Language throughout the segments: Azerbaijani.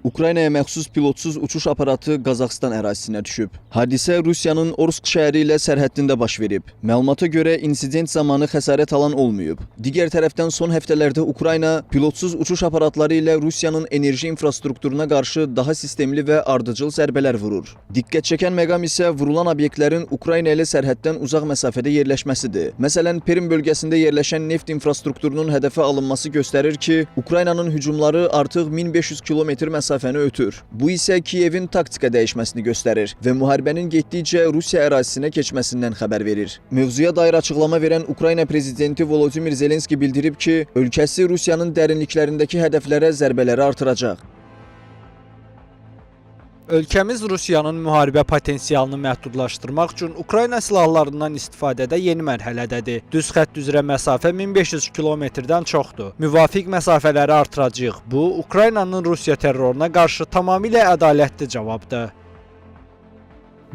Ukraynaya məxsus pilotsuz uçuş aparatı Qazaxıstan ərazisinə düşüb. Hadisə Rusiyanın Orsk şəhəri ilə sərhəddində baş verib. Məlumata görə insident zamanı xəsarət alan olmayıb. Digər tərəfdən son həftələrdə Ukrayna pilotsuz uçuş aparatları ilə Rusiyanın enerji infrastrukturuna qarşı daha sistemli və ardıcıl zərbələr vurur. Diqqət çəkən məqam isə vurulan obyektlərin Ukrayna ilə sərhəddən uzaq məsafədə yerləşməsidir. Məsələn, Perm bölgəsində yerləşən neft infrastrukturunun hədəfə alınması göstərir ki, Ukraynanın hücumları artıq 1500 kilometr məsafəni ötür. Bu isə Kiyevin taktika dəyişməsini göstərir və müharibənin getdikcə Rusiya ərazisinə keçməsindən xəbər verir. Mövzuya dair açıqlama verən Ukrayna prezidenti Volodymyr Zelenski bildirib ki, ölkəsi Rusiyanın dərinliklərindəki hədəflərə zərbələri artıracaq. Ölkəmiz Rusiyanın müharibə potensialını məhdudlaşdırmaq üçün Ukrayna silahlarından istifadədə yeni mərhələdədir. Düz xətt üzrə məsafə 1500 kilometrdən çoxdur. Müvafiq məsafələri artıracağıq. Bu, Ukraynanın Rusiya terroruna qarşı tamamilə ədalətli cavabdır.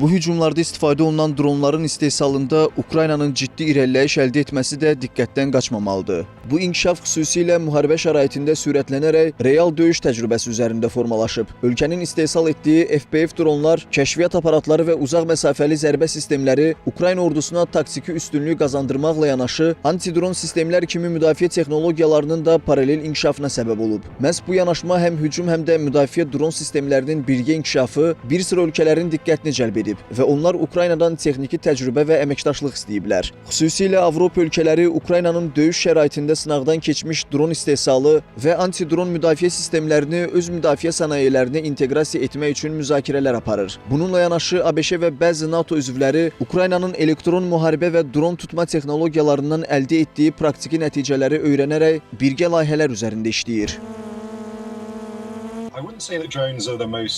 Bu hücumlarda istifadə olunan dronların istehsalında Ukraynanın ciddi irəliləyiş əldə etməsi də diqqətdən qaçmamalıdır. Bu inkişaf xüsusilə müharibə şəraitində sürətlənərək real döyüş təcrübəsi üzərində formalaşıb. Ölkənin istehsal etdiyi FPV dronlar, kəşfiyyat aparatları və uzaq məsafəli zərbə sistemləri Ukrayna ordusuna taktiki üstünlük qazandırmaqla yanaşı, antidron sistemlər kimi müdafiə texnologiyalarının da paralel inkişafına səbəb olub. Məhz bu yanaşma həm hücum, həm də müdafiə dron sistemlərinin birgə inkişafı bir sıra ölkələrin diqqətini cəlb edib və onlar Ukraynadan texniki təcrübə və əməkdaşlıq istəyiblər. Xüsusilə Avropa ölkələri Ukraynanın döyüş şəraitində sınaqdan keçmiş dron istehsalı və antidron müdafiə sistemlərini öz müdafiə sənayələrinə inteqrasiya etmək üçün müzakirələr aparır. Bununla yanaşı ABŞ və bəzi NATO üzvləri Ukraynanın elektron müharibə və dron tutma texnologiyalarından əldə etdiyi praktiki nəticələri öyrənərək birgə layihələr üzərində işləyir.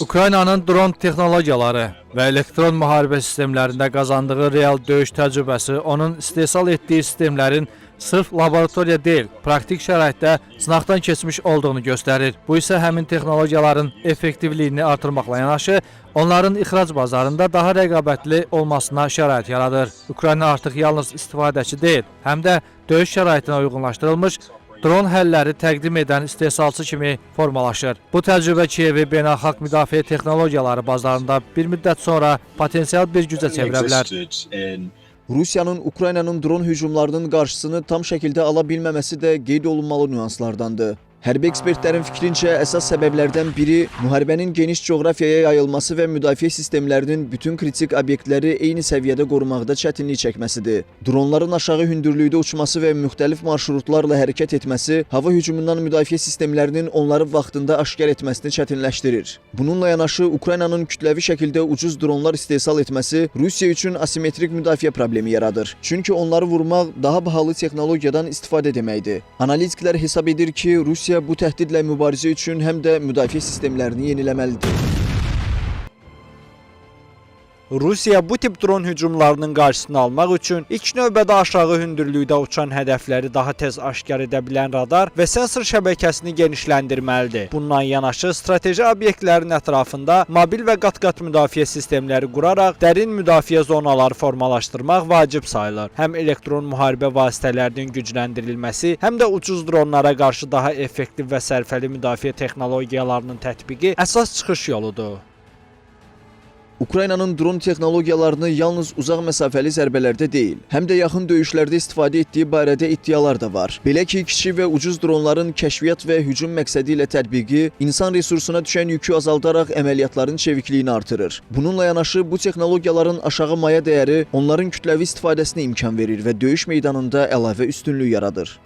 Ukraynanın dron texnologiyaları və elektron müharibə sistemlərində qazandığı real döyüş təcrübəsi onun istehsal etdiyi sistemlərin sırf laboratoriya deyil, praktik şəraitdə sınaqdan keçmiş olduğunu göstərir. Bu isə həmin texnologiyaların effektivliyini artırmaqla yanaşı, onların ixrac bazarında daha rəqabətli olmasına şərait yaradır. Ukrayna artıq yalnız istifadəçi deyil, həm də döyüş şəraitinə uyğunlaşdırılmış dron həlləri təqdim edən istehsalçı kimi formalaşır. Bu təcrübə Kiyevi beynəlxalq müdafiə texnologiyaları bazarında bir müddət sonra potensial bir gücə çevirə bilər. Rusiyanın Ukraynanın dron hücumlarının qarşısını tam şəkildə ala bilməməsi də qeyd olunmalı nüanslardandır. Hərbi ekspertlərin fikrincə əsas səbəblərdən biri müharibənin geniş coğrafiyaya yayılması və müdafiə sistemlərinin bütün kritik obyektləri eyni səviyyədə qorumaqda çətinlik çəkməsidir. Dronların aşağı hündürlükdə uçması və müxtəlif marşrutlarla hərəkət etməsi hava hücumundan müdafiə sistemlərinin onları vaxtında aşkar etməsini çətinləşdirir. Bununla yanaşı Ukraynanın kütləvi şəkildə ucuz dronlar istehsal etməsi Rusiya üçün asimetrik müdafiə problemi yaradır. Çünki onları vurmaq daha bahalı texnologiyadan istifadə deməkdir. Analitiklər hesab edir ki, Rusiya bu təhdidlə mübarizə üçün həm də müdafiə sistemlərini yeniləməlidir. Rusiya bu tip dron hücumlarının qarşısını almaq üçün ilk növbədə aşağı hündürlükdə uçan hədəfləri daha tez aşkar edə bilən radar və sensor şəbəkəsini genişləndirməlidir. Bununla yanaşı strateji obyektlərin ətrafında mobil və qat-qat müdafiə sistemləri quraraq dərin müdafiə zonaları formalaşdırmaq vacib sayılır. Həm elektron müharibə vasitələrinin gücləndirilməsi, həm də ucuz dronlara qarşı daha effektiv və sərfəli müdafiə texnologiyalarının tətbiqi əsas çıxış yoludur. Ukraynanın dron texnologiyalarını yalnız uzaq məsafəli zərbələrdə deyil, həm də yaxın döyüşlərdə istifadə etdiyi barədə iddialar da var. Belə ki, kiçik və ucuz dronların kəşfiyyat və hücum məqsədi ilə tətbiqi insan resursuna düşən yükü azaldaraq əməliyyatların çevikliyini artırır. Bununla yanaşı bu texnologiyaların aşağı maya dəyəri onların kütləvi istifadəsinə imkan verir və döyüş meydanında əlavə üstünlük yaradır.